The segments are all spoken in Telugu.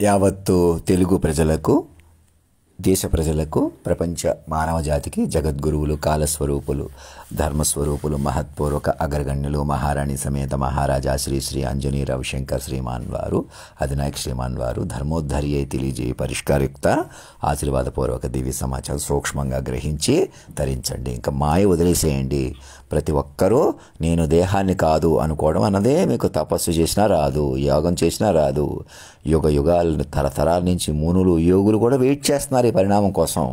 యావత్తు తెలుగు ప్రజలకు, దేశ ప్రజలకు, ప్రపంచ మానవ జాతికి జగద్గురువులు, కాలస్వరూపులు, ధర్మస్వరూపులు, మహత్పూర్వక అగ్రగణ్యులు, మహారాణి సమేత మహారాజా శ్రీ శ్రీ అంజనీ రవిశంకర్ శ్రీమాన్ వారు, అధినాయక్ శ్రీమాన్ వారు ధర్మోద్ధరి అయి తెలియజేయ పరిష్కారయుక్త ఆశీర్వాదపూర్వక దివ్య సమాచారం సూక్ష్మంగా గ్రహించి తరించండి. ఇంకా మాయ వదిలేసేయండి. ప్రతి ఒక్కరూ నేను దేహాన్ని కాదు అనుకోవడం అన్నదే మీకు తపస్సు చేసినా రాదు, యోగం చేసినా రాదు. యుగ యుగాలు తరతరాల నుంచి మునులు, యోగులు కూడా వెయిట్ చేస్తున్నారు ఈ పరిణామం కోసం.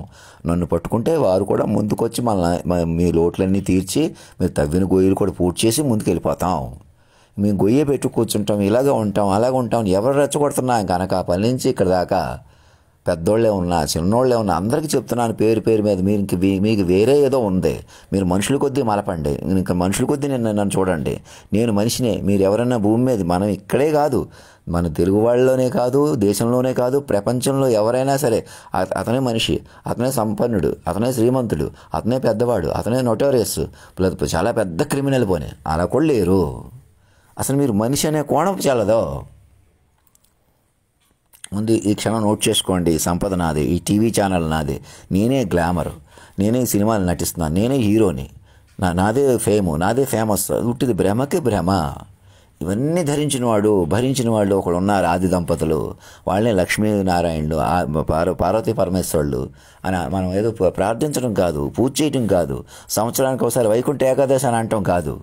నన్ను పట్టుకుంటే వారు కూడా ముందుకొచ్చి మీ లోట్లన్నీ తీర్చి మీరు తవ్విన గొయ్యలు కూడా పూర్తి చేసి ముందుకు వెళ్ళిపోతాం. మేము గొయ్య పెట్టు కూర్చుంటాం, ఇలాగే ఉంటాం, అలాగే ఉంటాం. ఎవరు రెచ్చగొడుతున్నా ఇంకా అనకాపల్లి నుంచి ఇక్కడ దాకా పెద్దోళ్ళే ఉన్నా చిన్నోళ్ళే ఉన్నా అందరికీ చెప్తున్నాను పేరు పేరు మీద. మీకు వేరే ఏదో ఉంది. మీరు మనుషుల కొద్దీ మలపండి. ఇంకా మనుషుల కొద్దీ నన్ను చూడండి. నేను మనిషినే. మీరు ఎవరైనా భూమి మీద, మనం ఇక్కడే కాదు, మన తెలుగు వాళ్ళలోనే కాదు, దేశంలోనే కాదు, ప్రపంచంలో ఎవరైనా సరే అతనే మనిషి, అతనే సంపన్నుడు, అతనే శ్రీమంతుడు, అతనే పెద్దవాడు, అతనే నోటోరియస్, చాలా పెద్ద క్రిమినల్. పోనీ అలా కూడా లేరు. అసలు మీరు మనిషి అనే కోణం చాలదో. ముందు ఈ క్షణం నోట్ చేసుకోండి. సంపద నాది, ఈ టీవీ ఛానల్ నాది, నేనే గ్లామర్, నేనే సినిమాలు నటిస్తున్నాను, నేనే హీరోని, నాదే ఫేము, నాదే ఫేమస్. ఉట్టిది భ్రమకి భ్రమ. ఇవన్నీ భరించిన వాళ్ళు ఒకడు ఉన్నారు, ఆది దంపతులు. వాళ్ళే లక్ష్మీనారాయణులు, పార్వతీ పరమేశ్వరులు అని మనం ఏదో ప్రార్థించడం కాదు, పూజ చేయటం కాదు, సంవత్సరానికి ఒకసారి వైకుంఠ ఏకాదశి అని అంటాం కాదు.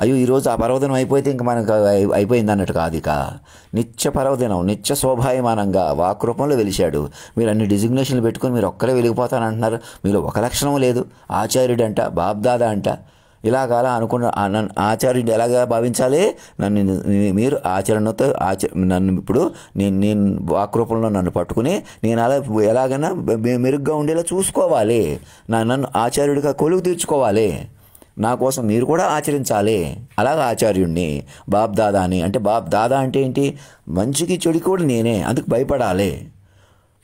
అయ్యో ఈరోజు ఆ పర్వదినం అయిపోతే ఇంక మనకు అయిపోయింది అన్నట్టు కాదు. ఇక నిత్య పర్వదినం, నిత్య శోభాయమానంగా వాక్రూపంలో వెలిశాడు. మీరు అన్ని డిజిగ్నేషన్లు పెట్టుకుని మీరు ఒక్కరే వెలిగిపోతానంటున్నారు. మీలో ఒక లక్షణం లేదు. ఆచార్యుడు అంట, బాబ్దాదా అంట, ఇలాగలా అనుకున్న ఆచార్యుడు ఎలాగా భావించాలి? మీరు ఆచరణతో నన్ను ఇప్పుడు నేను వాక్రూపంలో నన్ను పట్టుకుని నేను అలా ఎలాగైనా మెరుగ్గా ఉండేలా చూసుకోవాలి. నన్ను ఆచార్యుడిగా కొలువు తీర్చుకోవాలి. నా కోసం మీరు కూడా ఆచరించాలి. అలాగ ఆచార్యుడిని, బాబ్ దాదా అని. అంటే బాబ్ దాదా అంటే ఏంటి? మంచికి చెడు కూడా నేనే, అందుకు భయపడాలి.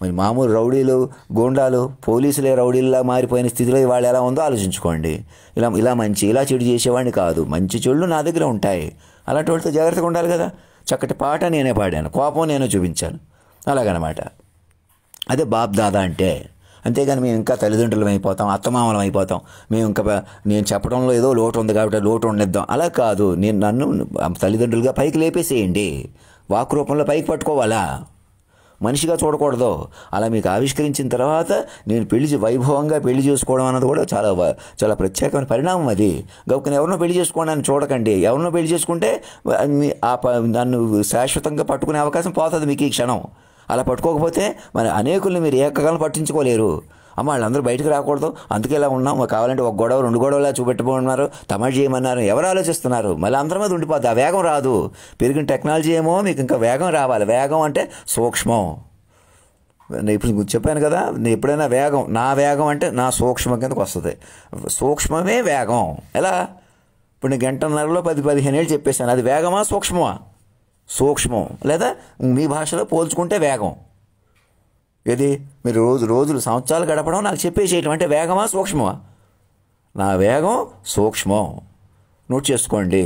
మరి మామూలు రౌడీలు, గూండాలు, పోలీసులే రౌడీల్లా మారిపోయిన స్థితిలో వాళ్ళు ఎలా ఉందో ఆలోచించుకోండి. ఇలా మంచి, ఇలా చెడు చేసేవాడిని కాదు. మంచి చెడులు నా దగ్గర ఉంటాయి. అలాంటి వాళ్ళతో జాగ్రత్తగా ఉండాలి కదా. చక్కటి పాట నేనే పాడాను, కోపం నేనే చూపించాను, అలాగనమాట. అదే బాబ్ దాదా అంటే. అంతేగాని మేము ఇంకా తల్లిదండ్రులం అయిపోతాం, అత్తమామలం అయిపోతాం. మేము ఇంకా నేను చెప్పడంలో ఏదో లోటు ఉంది కాబట్టి లోటు ఉండేద్దాం, అలా కాదు. నన్ను తల్లిదండ్రులుగా పైకి లేపేసేయండి. వాక్ రూపంలో పైకి పట్టుకోవాలా, మనిషిగా చూడకూడదు. అలా మీకు ఆవిష్కరించిన తర్వాత నేను వైభవంగా పెళ్లి చేసుకోవడం అన్నది కూడా చాలా ప్రత్యేకమైన పరిణామం. అది గౌకని ఎవరినో పెళ్లి చేసుకోండి అని చూడకండి. ఎవరినో పెళ్లి చేసుకుంటే నన్ను శాశ్వతంగా పట్టుకునే అవకాశం పోతుంది మీకు ఈ క్షణం. అలా పట్టుకోకపోతే మరి అనేకుల్ని మీరు ఏకకాలం పట్టించుకోలేరు. అమ్మ వాళ్ళందరూ బయటకు రాకూడదు, అందుకే ఇలా ఉన్నాం, కావాలంటే ఒక గొడవ 2 గొడవలా చూపెట్టబోతున్నారు, తమాషా చేయమన్నారు. ఎవరు ఆలోచిస్తున్నారు? మళ్ళీ అందరి మీద ఉండిపోద్ది. ఆ వేగం రాదు. పెరిగిన టెక్నాలజీ ఏమో మీకు ఇంకా వేగం రావాలి. వేగం అంటే సూక్ష్మం. ఇప్పుడు చెప్పాను కదా, ఎప్పుడైనా వేగం, నా వేగం అంటే నా సూక్ష్మం కిందకు వస్తుంది. సూక్ష్మమే వేగం. ఎలా? ఇప్పుడు నేను గంటన్నరలో 10-15 ఏళ్ళు చెప్పేశాను. అది వేగమా సూక్ష్మమా? సూక్ష్మం. లేదా మీ భాషలో పోల్చుకుంటే వేగం. ఇది మీరు రోజులు సంవత్సరాలు గడపడం నాకు చెప్పేసేయటం అంటే వేగమా సూక్ష్మమా? నా వేగం సూక్ష్మం. నోట్ చేసుకోండి.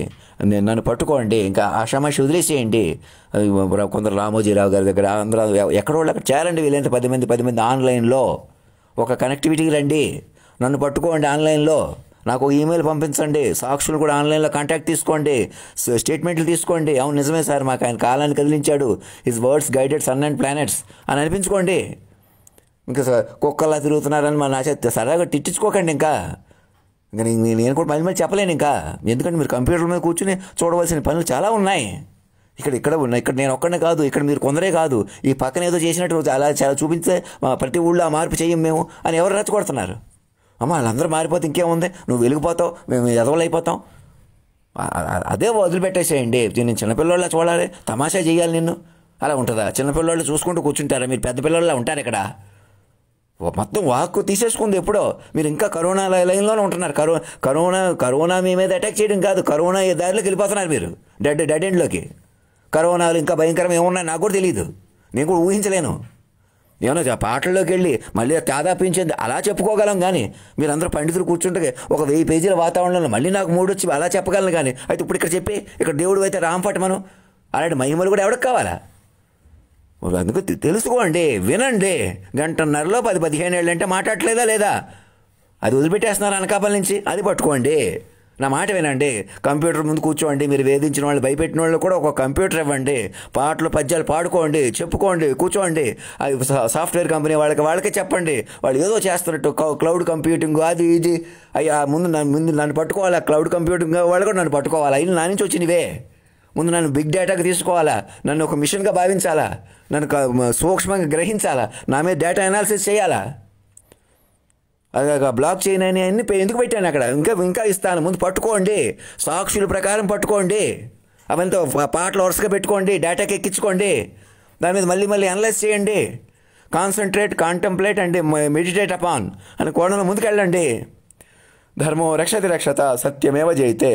నన్ను పట్టుకోండి. ఇంకా ఆషామాషి వదిలేసేయండి. కొందరు రామోజీరావు గారి దగ్గర అందరూ ఎక్కడో అక్కడ చేరండి. వీలైతే 10 మంది ఆన్లైన్లో ఒక కనెక్టివిటీకి రండి. నన్ను పట్టుకోండి ఆన్లైన్లో. నాకు ఈమెయిల్ పంపించండి. సాక్షులు కూడా ఆన్లైన్లో కాంటాక్ట్ తీసుకోండి. స్టేట్మెంట్లు తీసుకోండి. అవును నిజమే సార్, మాకు ఆయన కాలాన్ని కదిలించాడు, his words guided sun and planets అని అనిపించుకోండి. ఇంకా కుక్కలా తిరుగుతున్నారని మన సరదాగా తిట్టించుకోకండి. ఇంకా నేను కూడా మళ్ళీ చెప్పలేను ఇంకా. ఎందుకంటే మీరు కంప్యూటర్ మీద కూర్చుని చూడవలసిన పనులు చాలా ఉన్నాయి. ఇక్కడ ఉన్నాయి. ఇక్కడ నేను ఒక్కడనే కాదు, ఇక్కడ మీరు కొందరే కాదు. ఈ పక్కన ఏదో చేసినట్టు అలా చాలా చూపిస్తే ప్రతి ఊళ్ళో ఆ మార్పు చెయ్యం మేము అని ఎవరు రెచ్చగొడుతున్నారు? అమ్మ వాళ్ళందరూ మారిపోతే ఇంకేముంది, నువ్వు వెలిగిపోతావు, మేము ఎదవలైపోతాం. అదే వదిలిపెట్టేసేయండి. నేను చిన్నపిల్లల చూడాలి, తమాషా చేయాలి నిన్ను, అలా ఉంటుందా? చిన్నపిల్లలు చూసుకుంటూ కూర్చుంటారా? మీరు పెద్ద పిల్లల్లో ఉంటారు. ఇక్కడ మొత్తం వాక్కు తీసేసుకుంది ఎప్పుడో. మీరు ఇంకా కరోనా లైన్లోనే ఉంటున్నారు. కరోనా మీ మీద అటాక్ చేయడం కాదు, కరోనా ఏ దారిలోకి వెళ్ళిపోతున్నారు మీరు, డెడ్ ఎండ్లోకి. కరోనాలు ఇంకా భయంకరం ఏమున్నాయి నాకు కూడా తెలియదు, నేను కూడా ఊహించలేను. ఏమన్నా పాటల్లోకి వెళ్ళి మళ్ళీ తాదాపించింది అలా చెప్పుకోగలం. కానీ మీరందరూ పండితులు కూర్చుంటే ఒక 1000 పేజీల వాతావరణంలో మళ్ళీ నాకు మూడు వచ్చి అలా చెప్పగలను. కానీ అయితే ఇప్పుడు ఇక్కడ చెప్పి ఇక్కడ దేవుడు అయితే రాంపట్మను అలాంటి మహిమలు కూడా ఎవరికి కావాలా? అందుకు తెలుసుకోండి, వినండి. గంటన్నరలో 10-15 ఏళ్ళు అంటే మాట్లాడలేదా లేదా? అది వదిలిపెట్టేస్తున్నారు అనకాపల నుంచి. అది పట్టుకోండి, నా మాట వినండి. కంప్యూటర్ ముందు కూర్చోండి. మీరు వేధించిన వాళ్ళు, భయపెట్టిన వాళ్ళు కూడా ఒక కంప్యూటర్ ఇవ్వండి. పాటలు పద్యాలు పాడుకోండి, చెప్పుకోండి, కూర్చోండి. అవి సాఫ్ట్వేర్ కంపెనీ వాళ్ళకే చెప్పండి. వాళ్ళు ఏదో చేస్తున్నట్టు క్లౌడ్ కంప్యూటింగ్ అది ఇది. అయ్యా ముందు నన్ను పట్టుకోవాలా, క్లౌడ్ కంప్యూటింగ్ వాళ్ళు కూడా నన్ను పట్టుకోవాలా. ఇల్లు నా నుంచి వచ్చినవే. ముందు నన్ను బిగ్ డేటాకి తీసుకోవాలా, నన్ను ఒక మిషన్గా భావించాలా, నన్ను సూక్ష్మంగా గ్రహించాలా, నా మీద డేటా అనాలిసిస్ చేయాలా. బ్లాక్ చైన్ అని అన్ని ఎందుకు పెట్టాను అక్కడ? ఇంకా ఇస్తాను. ముందు పట్టుకోండి, సాక్షుల ప్రకారం పట్టుకోండి. అవంతా పాటలు వరుసగా పెట్టుకోండి, డేటాకి ఎక్కించుకోండి. దాని మీద మళ్ళీ అనలైజ్ చేయండి. Concentrate, contemplate and meditate upon అని కోణంలో ముందుకెళ్ళండి. ధర్మో రక్షతి రక్షత, సత్యమేవ జయతే.